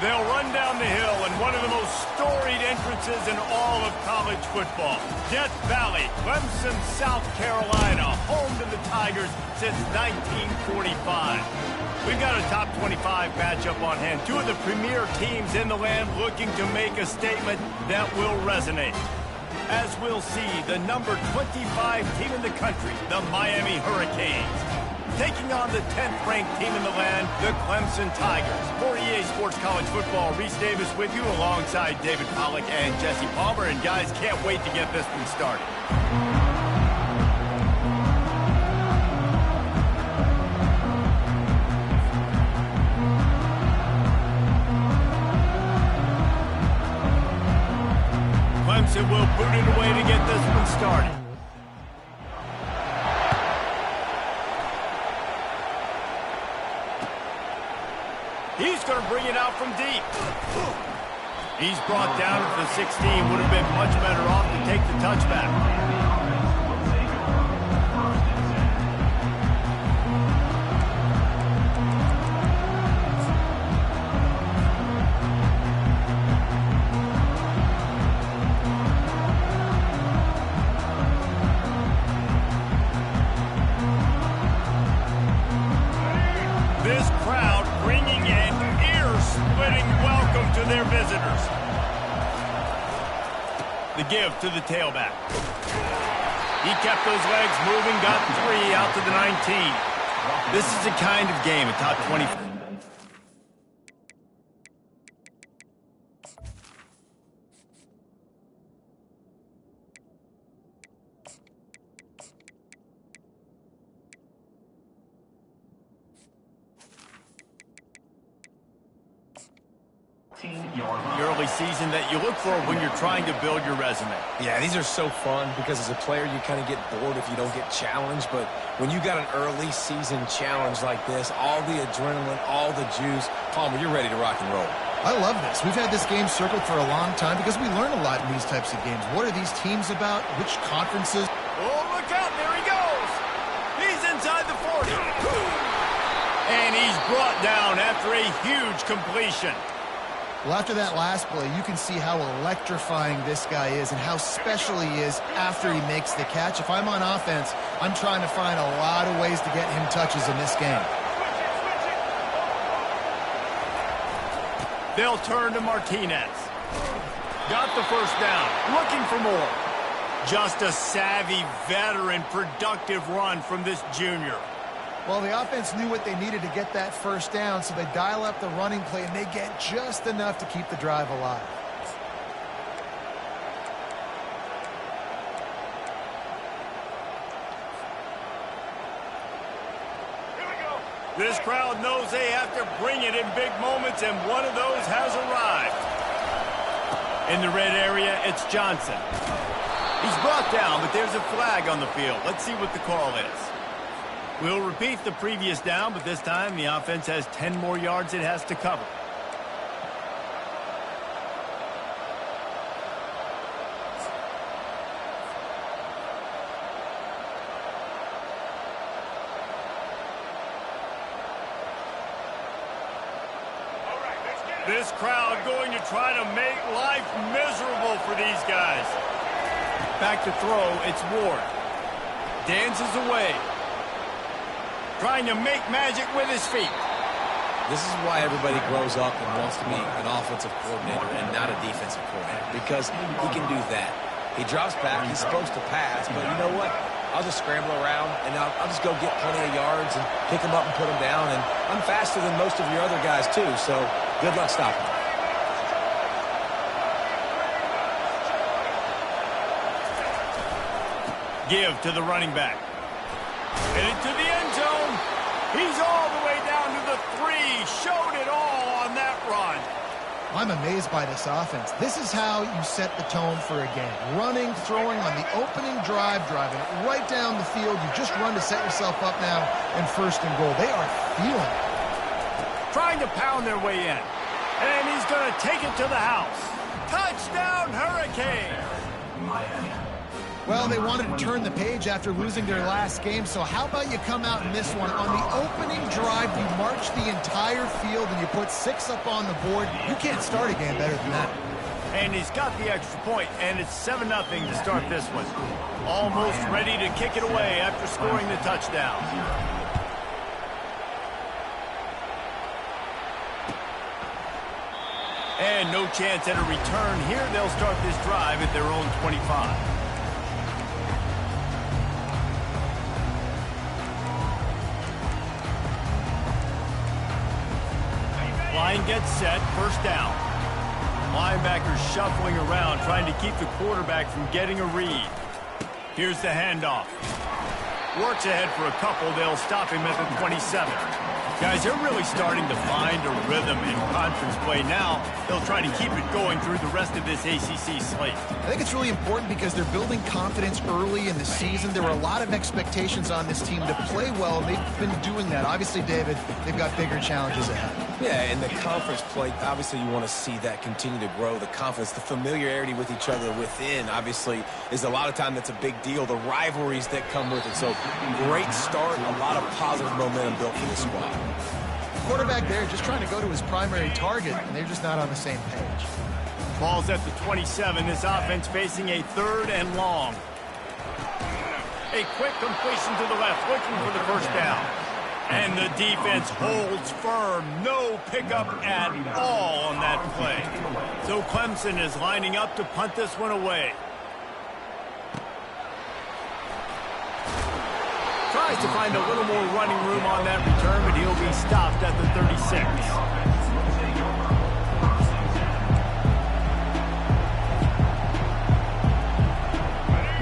They'll run down the hill in one of the most storied entrances in all of college football. Death Valley, Clemson, South Carolina, home to the Tigers since 1945. We've got a top 25 matchup on hand. Two of the premier teams in the land looking to make a statement that will resonate. As we'll see, the number 25 team in the country, the Miami Hurricanes, taking on the 10th-ranked team in the land, the Clemson Tigers. For EA Sports College Football, Reese Davis with you alongside David Pollack and Jesse Palmer. And guys, can't wait to get this one started. Clemson will boot it away to get this one started. He's going to bring it out from deep. He's brought down to the 16. Would have been much better off to take the touchback. This crowd bringing an ear-splitting welcome to their visitors. The give to the tailback. He kept those legs moving, got 3 out to the 19. This is the kind of game, a top 20. The early season that you look for when you're trying to build your resume. Yeah, these are so fun because as a player you kind of get bored if you don't get challenged, but when you got an early season challenge like this, all the adrenaline, all the juice, Palmer, you're ready to rock and roll. I love this. We've had this game circled for a long time because we learn a lot in these types of games. What are these teams about? Which conferences? Oh, look out, there he goes. He's inside the 40. And he's brought down after a huge completion. Well, after that last play, you can see how electrifying this guy is and how special he is after he makes the catch. If I'm on offense, I'm trying to find a lot of ways to get him touches in this game. They'll turn to Martinez. Got the first down. Looking for more. Just a savvy, veteran, productive run from this junior. Well, the offense knew what they needed to get that first down, so they dial up the running play, and they get just enough to keep the drive alive. This crowd knows they have to bring it in big moments, and one of those has arrived. In the red area, it's Johnson. He's brought down, but there's a flag on the field. Let's see what the call is. We'll repeat the previous down, but this time the offense has 10 more yards it has to cover. This crowd going to try to make life miserable for these guys. Back to throw, it's Ward. Dances away. Trying to make magic with his feet. This is why everybody grows up and wants to be an offensive coordinator and not a defensive coordinator, because he can do that. He drops back, he's supposed to pass, but you know what? I'll just scramble around, and I'll just go get plenty of yards and pick them up and put them down, and I'm faster than most of your other guys, too, so good luck stopping me. Give to the running back. Headed to the end zone. He's all the way down to the 3. Showed it all on that run. I'm amazed by this offense. This is how you set the tone for a game. Running, throwing on the opening drive, driving it right down the field. You just run to set yourself up now in first and goal. They are feeling it. Trying to pound their way in. And he's going to take it to the house. Touchdown, Hurricanes! Well, they wanted to turn the page after losing their last game, so how about you come out in this one? On the opening drive, you march the entire field and you put 6 up on the board. You can't start a game better than that. And he's got the extra point, and it's 7-0 to start this one. Almost ready to kick it away after scoring the touchdown. And no chance at a return here. They'll start this drive at their own 25. Line gets set, first down. Linebackers shuffling around, trying to keep the quarterback from getting a read. Here's the handoff. Works ahead for a couple. They'll stop him at the 27. Guys, they're really starting to find a rhythm in conference play now. They'll try to keep it going through the rest of this ACC slate. I think it's really important because they're building confidence early in the season. There were a lot of expectations on this team to play well, and they've been doing that. Obviously, David, they've got bigger challenges ahead. Yeah, and the conference play, obviously you want to see that continue to grow. The confidence, the familiarity with each other within, obviously, is a lot of time that's a big deal. The rivalries that come with it. So, great start, a lot of positive momentum built for this squad. Quarterback there just trying to go to his primary target, and they're just not on the same page. Ball's at the 27. This offense facing a 3rd and long. A quick completion to the left, looking for the first down. And the defense holds firm. No pickup at all on that play. So Clemson is lining up to punt this one away. Tries to find a little more running room on that return, but he'll be stopped at the 36.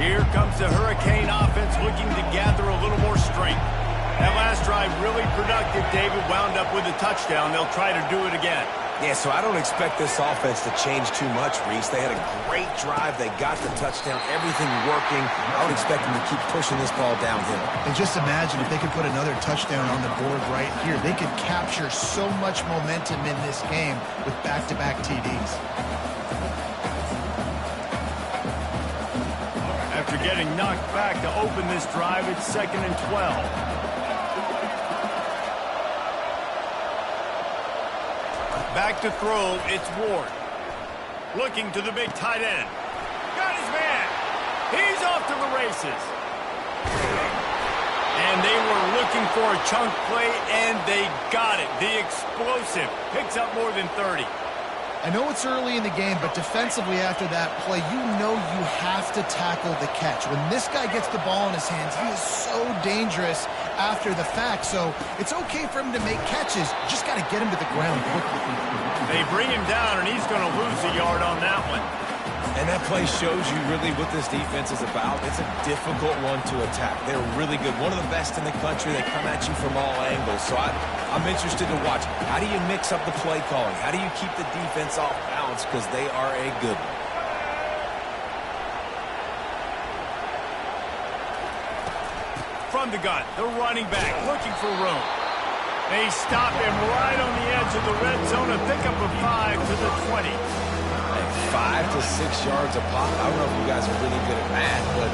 Here comes the Hurricane offense looking to gather a little more strength. That last drive really productive. David wound up with a touchdown. They'll try to do it again. Yeah, so I don't expect this offense to change too much, Reese. They had a great drive. They got the touchdown. Everything working. I would expect them to keep pushing this ball downhill. And just imagine if they could put another touchdown on the board right here. They could capture so much momentum in this game with back-to-back TDs. After getting knocked back to open this drive, it's 2nd and 12. Back to throw, it's Ward. Looking to the big tight end. Got his man. He's off to the races. And they were looking for a chunk play, and they got it. The explosive picks up more than 30. I know it's early in the game, but defensively after that play, you know you have to tackle the catch. When this guy gets the ball in his hands, he is so dangerous after the fact. So it's okay for him to make catches. Just got to get him to the ground quickly. They bring him down, and he's going to lose a yard on that one. And that play shows you really what this defense is about. It's a difficult one to attack. They're really good. One of the best in the country. They come at you from all angles. So I'm interested to watch. How do you mix up the play calling? How do you keep the defense off balance? Because they are a good one. From the gun, the running back looking for room. They stop him right on the edge of the red zone. A pickup of 5 to the 20. 5 to 6 yards a pop. I don't know if you guys are really good at math, but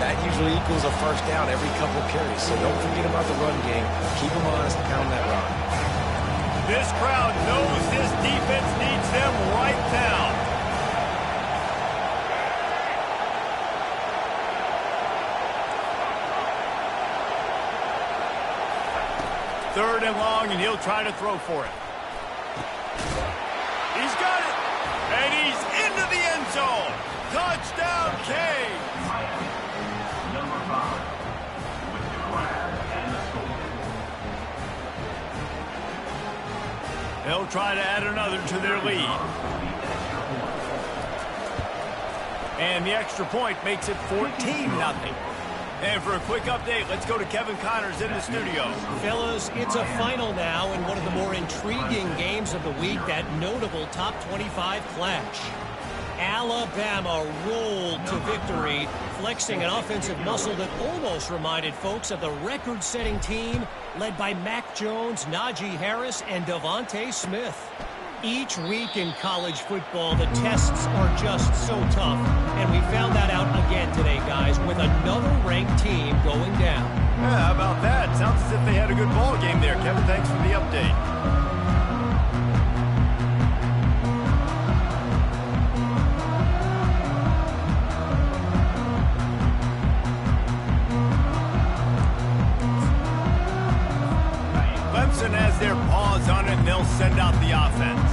that usually equals a first down every couple carries. So don't forget about the run game. Keep them honest and pound that rock. This crowd knows this defense needs them right now. Third and long, and he'll try to throw for it. He's got it. And he's into the end zone. Touchdown, Canes. Number 5 with the grab and the score. They'll try to add another to their lead. And the extra point makes it 14-0. And for a quick update, let's go to Kevin Connors in the studio. Fellas, it's a final now in one of the more intriguing games of the week, that notable top 25 clash. Alabama rolled to victory, flexing an offensive muscle that almost reminded folks of the record-setting team led by Mac Jones, Najee Harris, and Devontae Smith. Each week in college football, the tests are just so tough. And we found that out again today, guys, with another ranked team going down. Yeah, how about that? Sounds as if they had a good ball game there. Kevin, thanks for the update. Has their paws on it, and they'll send out the offense.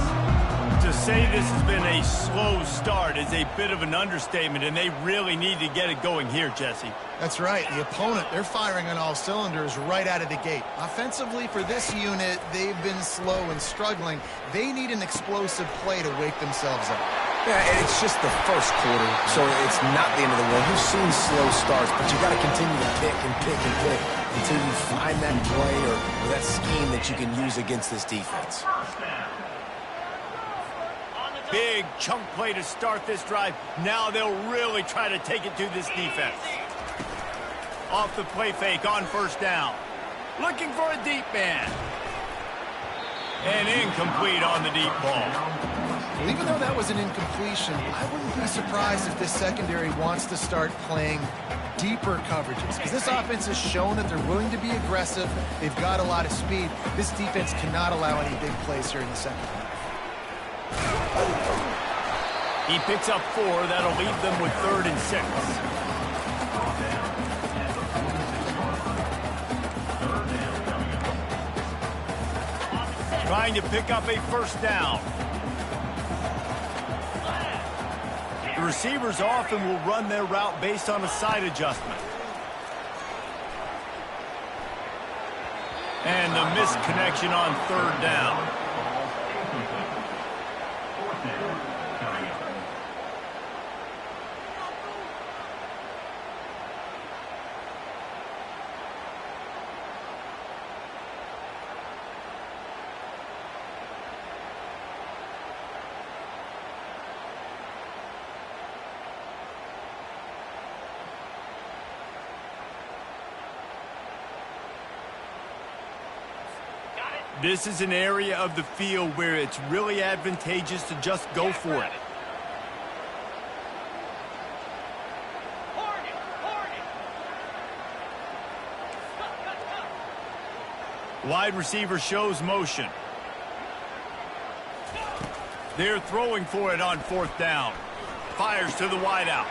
To say this has been a slow start is a bit of an understatement, and they really need to get it going here, Jesse. That's right. The opponent, they're firing on all cylinders right out of the gate. Offensively, for this unit, they've been slow and struggling. They need an explosive play to wake themselves up. Yeah, and it's just the first quarter, so it's not the end of the world. You've seen slow starts, but you got to continue to pick and pick and pick until you find that play or that scheme that you can use against this defense. Big chunk play to start this drive. Now they'll really try to take it to this defense. Off the play fake on first down. Looking for a deep man. And incomplete on the deep ball. Well, even though that was an incompletion, I wouldn't be surprised if this secondary wants to start playing deeper coverages, because this offense has shown that they're willing to be aggressive. They've got a lot of speed. This defense cannot allow any big plays here in the second half. He picks up 4. That'll leave them with 3rd and 6. Trying to pick up a first down. The receivers often will run their route based on a side adjustment. And the missed connection on 3rd down. This is an area of the field where it's really advantageous to just go for it. Wide receiver shows motion. They're throwing for it on 4th down. Fires to the wideout.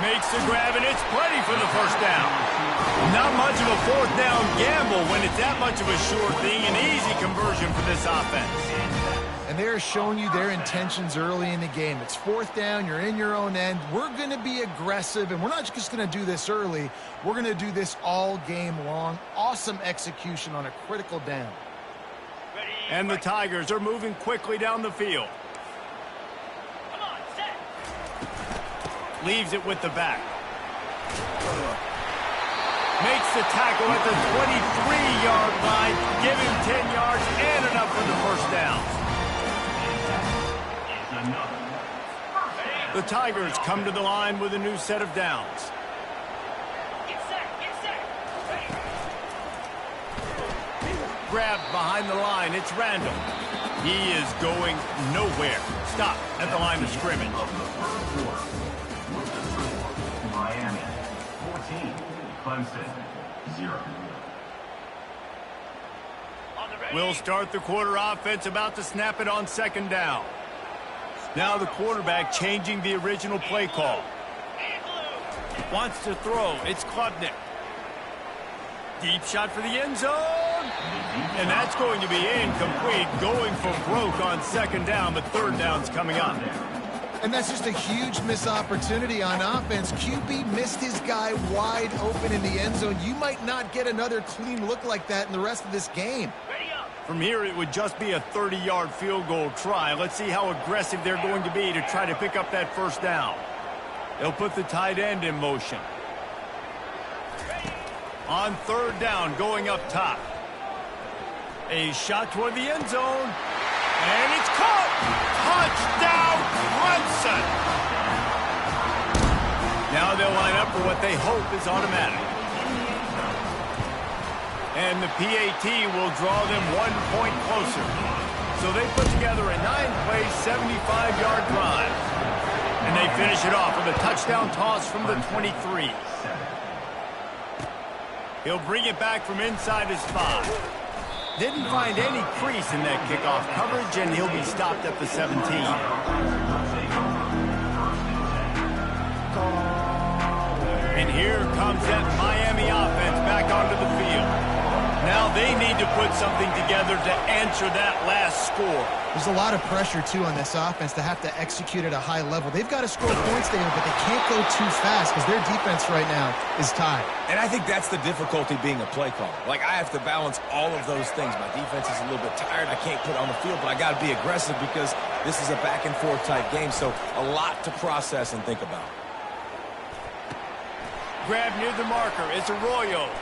Makes the grab, and it's plenty for the first down. Not much of a 4th down gamble when it's that much of a sure thing. An easy conversion for this offense. And they're showing you their intentions early in the game. It's 4th down. You're in your own end. We're going to be aggressive, and we're not just going to do this early. We're going to do this all game long. Awesome execution on a critical down. And the Tigers are moving quickly down the field. Leaves it with the back. Makes the tackle at the 23-yard line. Give him 10 yards and enough for the first down. The Tigers come to the line with a new set of downs. Grabbed behind the line. It's Randall. He is going nowhere. Stop at the line of scrimmage. Miami, 14, Clemson, 0. We'll start the quarter offense, about to snap it on 2nd down. Now the quarterback changing the original play call. Wants to throw. It's Klubnik. Deep shot for the end zone. And that's going to be incomplete. Going for broke on 2nd down, but 3rd down's coming up. And that's just a huge missed opportunity on offense. QB missed his guy wide open in the end zone. You might not get another clean look like that in the rest of this game. From here, it would just be a 30-yard field goal try. Let's see how aggressive they're going to be to try to pick up that first down. They'll put the tight end in motion. On 3rd down, going up top. A shot toward the end zone. And it's caught! Touchdown, Clemson! Now they'll line up for what they hope is automatic. And the PAT will draw them 1 point closer. So they put together a 9-play, 75-yard drive. And they finish it off with a touchdown toss from the 23. He'll bring it back from inside his 5. Didn't find any crease in that kickoff coverage, and he'll be stopped at the 17. And here comes that Miami offense back onto the field. Now they need to put something together to answer that last score. There's a lot of pressure, too, on this offense to have to execute at a high level. They've got to score points, David, but they can't go too fast because their defense right now is tied. And I think that's the difficulty being a play caller. Like, I have to balance all of those things. My defense is a little bit tired. I can't put it on the field, but I got to be aggressive because this is a back-and-forth type game, so a lot to process and think about. Grab near the marker. It's Arroyo.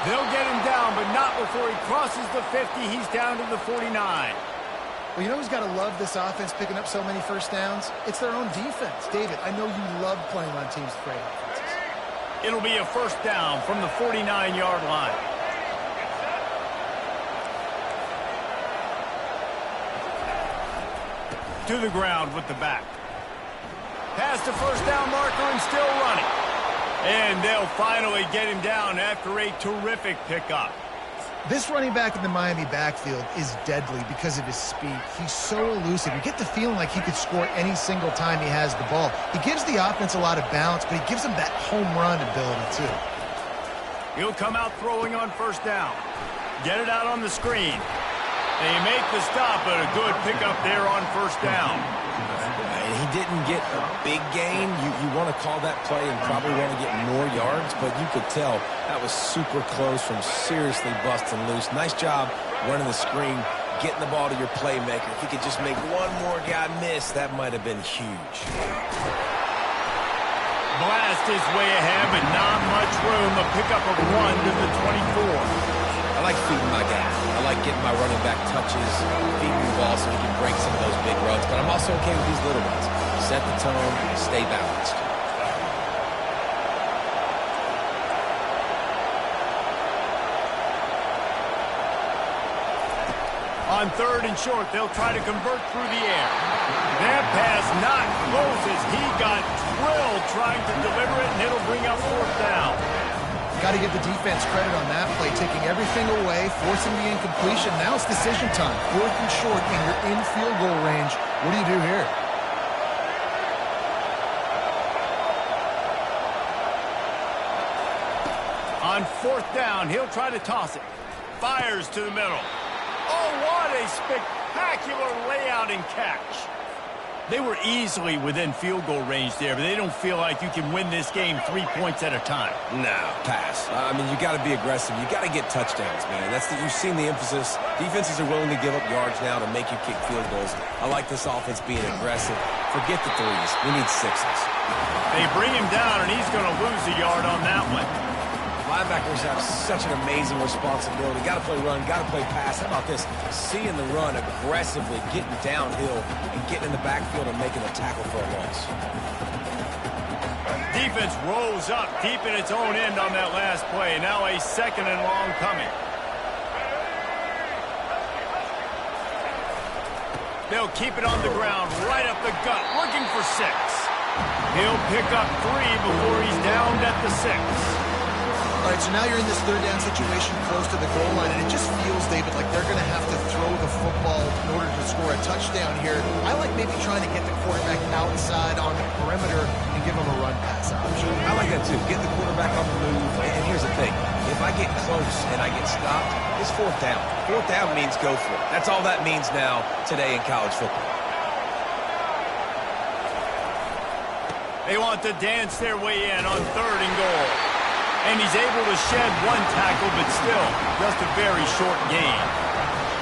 They'll get him down, but not before he crosses the 50. He's down to the 49. Well, you know who's got to love this offense picking up so many first downs? It's their own defense. David, I know you love playing on teams with great offenses. It'll be a first down from the 49-yard line. To the ground with the back. Past the first down marker and still running. And they'll finally get him down after a terrific pickup. This running back in the Miami backfield is deadly because of his speed. He's so elusive. You get the feeling like he could score any single time he has the ball. He gives the offense a lot of balance, but he gives them that home run ability, too. He'll come out throwing on first down. Get it out on the screen. They make the stop, but a good pickup there on first down. He didn't get a big gain. You want to call that play and probably want to get more yards, but you could tell that was super close from seriously busting loose. Nice job running the screen, getting the ball to your playmaker. If he could just make one more guy miss, that might have been huge. Blast his way ahead, but not much room. A pickup of 1 to the 24. I like feeding my guy. I like getting my running back touches, feeding the ball so he can break some of those big runs. But I'm also okay with these little ones. Set the tone, stay balanced. On 3rd and short, they'll try to convert through the air. That pass not close as he got drilled trying to deliver it, and it'll bring up 4th down. Got to give the defense credit on that play, taking everything away, forcing the incompletion. Now it's decision time. 4th and short, and you're in field goal range. What do you do here? On 4th down, he'll try to toss it. Fires to the middle. Oh, what a spectacular layout and catch. They were easily within field goal range there, but they don't feel like you can win this game 3 points at a time. No, pass. I mean, you got to be aggressive. You got to get touchdowns, man. You've seen the emphasis. Defenses are willing to give up yards now to make you kick field goals. I like this offense being aggressive. Forget the 3s. We need 6s. They bring him down, and he's going to lose a yard on that one. Linebackers have such an amazing responsibility. Got to play run, got to play pass. How about this? Seeing the run aggressively, getting downhill, and getting in the backfield and making a tackle for a loss. Defense rolls up deep in its own end on that last play. Now a 2nd and long coming. They'll keep it on the ground, right up the gut, looking for 6. He'll pick up 3 before he's downed at the 6. All right, so now you're in this 3rd down situation close to the goal line, and it just feels, David, like they're going to have to throw the football in order to score a touchdown here. I like maybe trying to get the quarterback outside on the perimeter and give him a run pass option. I like that too. Get the quarterback on the move. And here's the thing. If I get close and I get stopped, it's 4th down. 4th down means go for it. That's all that means now today in college football. They want to dance their way in on 3rd and goal. And he's able to shed 1 tackle, but still just a very short gain.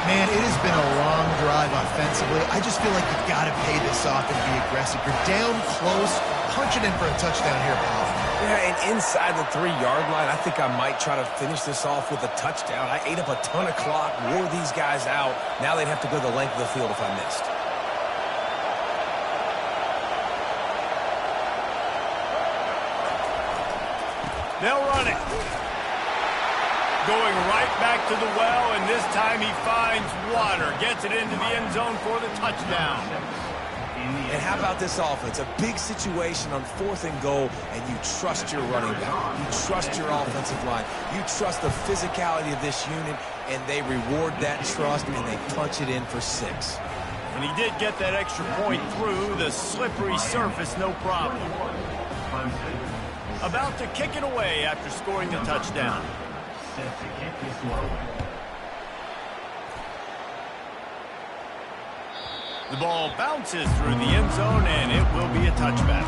Man, it has been a long drive offensively. I just feel like you've got to pay this off and be aggressive. You're down close, punch it in for a touchdown here, Paul. Yeah, and inside the 3-yard line, I think I might try to finish this off with a touchdown. I ate up a ton of clock, wore these guys out. Now they'd have to go the length of the field if I missed. They'll run it. Going right back to the well, and this time he finds water. Gets it into the end zone for the touchdown. And how about this offense? A big situation on 4th and goal, and you trust your running back. You trust your offensive line. You trust the physicality of this unit, and they reward that trust, and they punch it in for 6. And he did get that extra point through the slippery surface, no problem. About to kick it away after scoring the touchdown. Set to kick this one away. The ball bounces through the end zone, and it will be a touchback.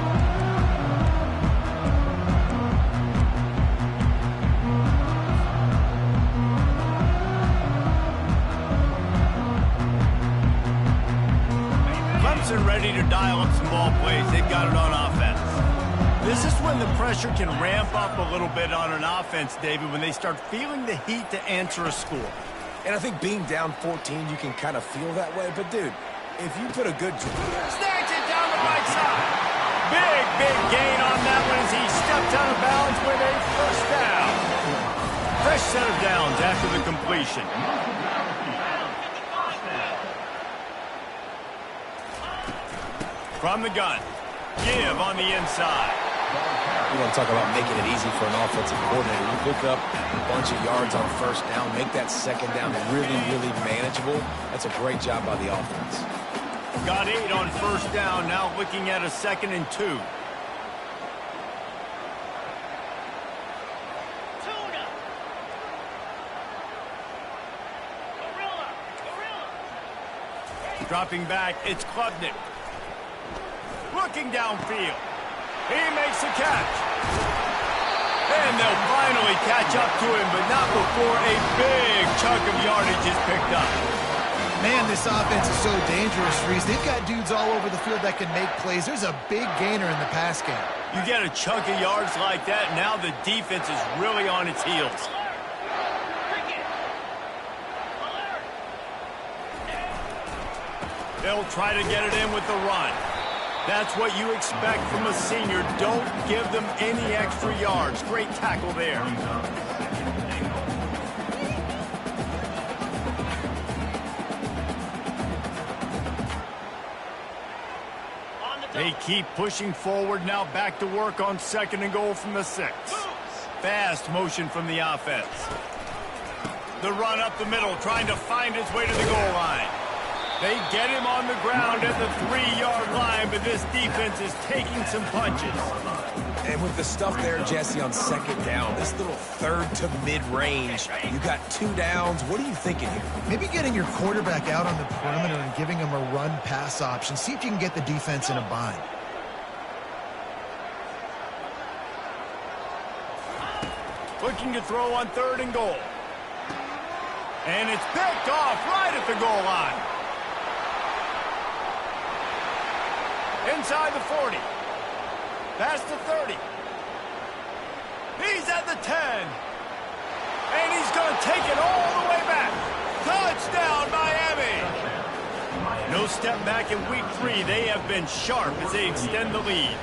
Clemson ready to dial up some ball plays. They've got it on offense. This is when the pressure can ramp up a little bit on an offense, David, when they start feeling the heat to answer a score. And I think being down 14, you can kind of feel that way. But, dude, if you put a good... Snatch it down the right side. Big gain on that one as he stepped out of bounds with a first down. Fresh set of downs after the completion. From the gun. Give on the inside. You want to talk about making it easy for an offensive coordinator. You pick up a bunch of yards on first down, make that second down really manageable. That's a great job by the offense. Got 8 on first down, now looking at a 2nd and 2. Dropping back, it's Klubnik. Looking downfield. He makes a catch. And they'll finally catch up to him, but not before a big chunk of yardage is picked up. Man, this offense is so dangerous, Reese. They've got dudes all over the field that can make plays. There's a big gainer in the pass game. You get a chunk of yards like that, now the defense is really on its heels. They'll try to get it in with the run. That's what you expect from a senior. Don't give them any extra yards. Great tackle there. They keep pushing forward, now back to work on 2nd and goal from the 6. Fast motion from the offense. The run up the middle, trying to find his way to the goal line. They get him on the ground at the 3-yard line, but this defense is taking some punches. And with the stuff there, Jesse, on 2nd down, this little 3rd to mid-range, you got 2 downs. What are you thinking here? Maybe getting your quarterback out on the perimeter and giving him a run-pass option. See if you can get the defense in a bind. Looking to throw on 3rd and goal. And it's picked off right at the goal line. Inside the 40. Past the 30. He's at the 10. And he's going to take it all the way back. Touchdown, Miami. No step back in week 3. They have been sharp as they extend the lead.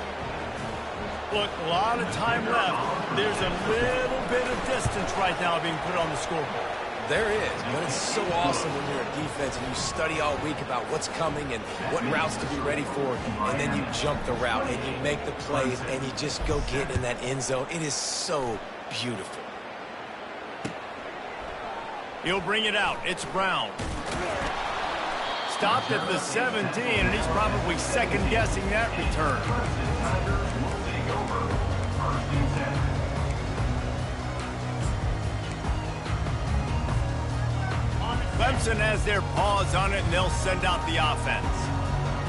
Look, a lot of time left. There's a little bit of distance right now being put on the scoreboard. There is, but it's so awesome when you're a defense and you study all week about what's coming and what routes to be ready for, and then you jump the route and you make the plays and you just go get in that end zone. It is so beautiful. He'll bring it out. It's Brown. Stopped at the 17, and he's probably second-guessing that return. Clemson has their paws on it, and they'll send out the offense.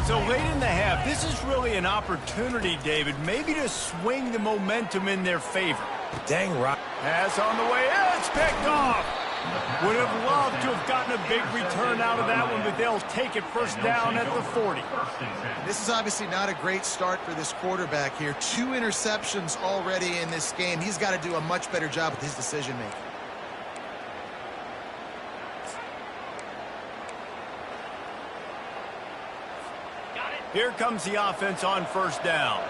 So late in the half, this is really an opportunity, David, maybe to swing the momentum in their favor. Dang right. Pass on the way. It's picked off. Would have loved to have gotten a big return out of that one, but they'll take it first down at the 40. This is obviously not a great start for this quarterback here. 2 interceptions already in this game. He's got to do a much better job with his decision-making. Here comes the offense on first down.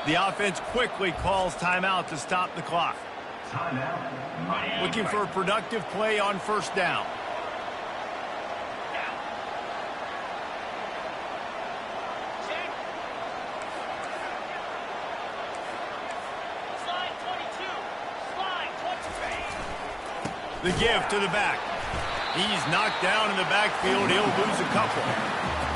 The offense quickly calls timeout to stop the clock. Looking for a productive play on first down. The give to the back. He's knocked down in the backfield. He'll lose a couple.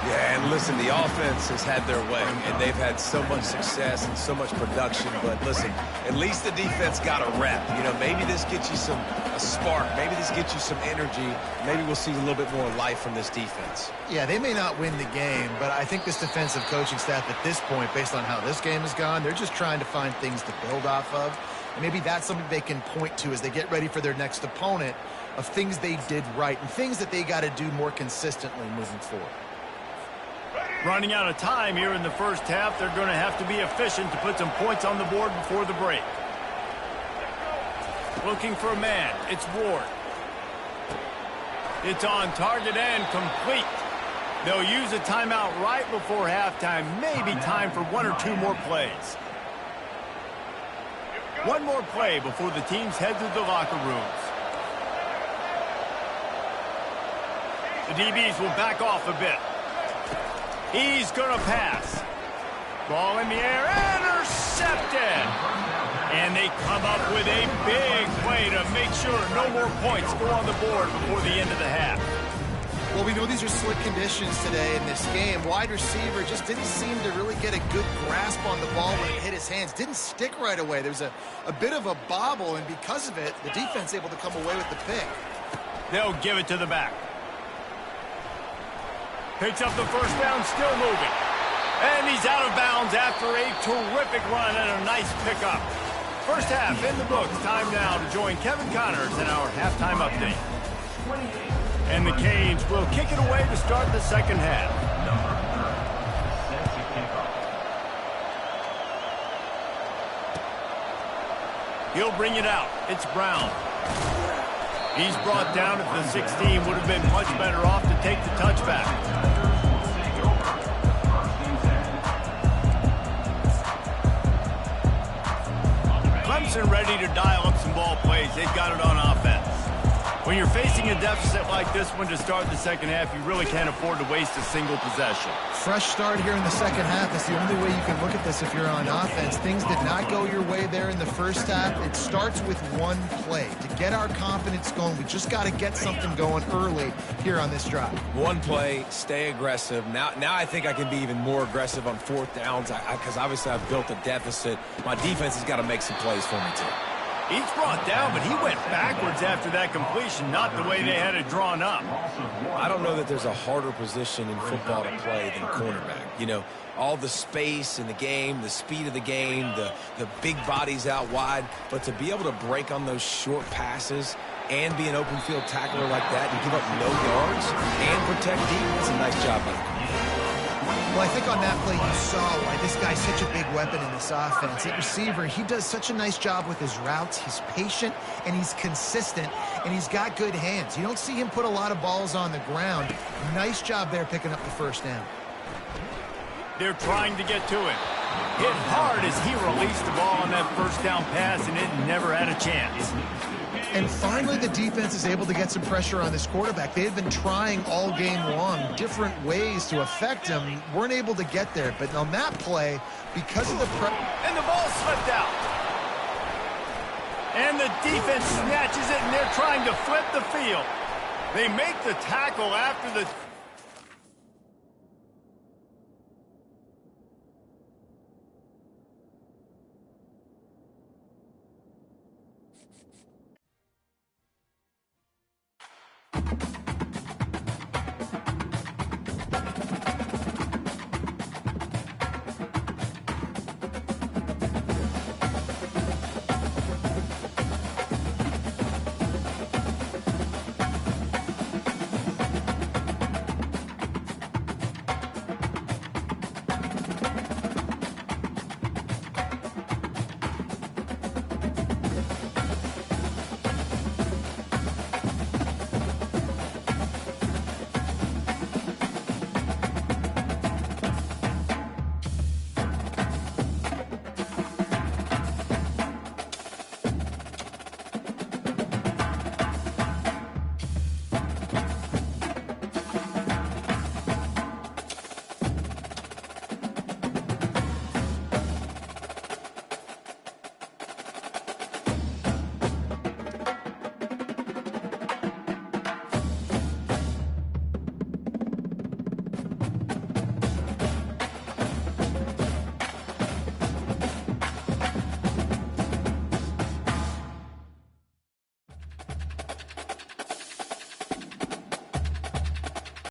Yeah, and listen, the offense has had their way, and they've had so much success and so much production. But listen, at least the defense got a rep. You know, maybe this gets you a spark. Maybe this gets you some energy. Maybe we'll see a little bit more life from this defense. Yeah, they may not win the game, but I think this defensive coaching staff at this point, based on how this game has gone, they're just trying to find things to build off of. And maybe that's something they can point to as they get ready for their next opponent, of things they did right and things that they got to do more consistently moving forward. Running out of time here in the first half, they're going to have to be efficient to put some points on the board before the break. Looking for a man. It's Ward. It's on target and complete. They'll use a timeout right before halftime. Maybe time for one or two more plays. One more play before the teams head to the locker rooms. The DBs will back off a bit. He's going to pass. Ball in the air, intercepted. And they come up with a big play to make sure no more points go on the board before the end of the half. Well, we know these are slick conditions today in this game. Wide receiver just didn't seem to really get a good grasp on the ball when it hit his hands. Didn't stick right away. There was a bit of a bobble, and because of it, the defense able to come away with the pick. They'll give it to the back. Picks up the first down, still moving. And he's out of bounds after a terrific run and a nice pickup. First half in the books. Time now to join Kevin Connors in our halftime update. And the Canes will kick it away to start the second half. He'll bring it out. It's Brown. He's brought down at the 16. Would have been much better off to take the touchback. Clemson ready to dial up some ball plays. They've got it on offense. When you're facing a deficit like this one to start the second half, you really can't afford to waste a single possession. Fresh start here in the second half. That's the only way you can look at this if you're on offense. Things did not go your way there in the first half. It starts with one play. To get our confidence going, we just got to get something going early here on this drive. One play, stay aggressive. Now I think I can be even more aggressive on fourth downs because obviously I've built a deficit. My defense has got to make some plays for me too. He's brought down, but he went backwards after that completion, not the way they had it drawn up. I don't know that there's a harder position in football to play than cornerback. You know, all the space in the game, the speed of the game, the big bodies out wide. But to be able to break on those short passes and be an open field tackler like that and give up no yards and protect deep, that's a nice job by the corner. Well, I think on that play you saw why this guy's such a big weapon in this offense. At receiver, he does such a nice job with his routes. He's patient, and he's consistent, and he's got good hands. You don't see him put a lot of balls on the ground. Nice job there picking up the first down. They're trying to get to him. Hit hard as he released the ball on that first down pass, and it never had a chance. And finally, the defense is able to get some pressure on this quarterback. They had been trying all game long different ways to affect him. Weren't able to get there. But on that play, because of the and the ball slipped out. And the defense snatches it, and they're trying to flip the field. They make the tackle after the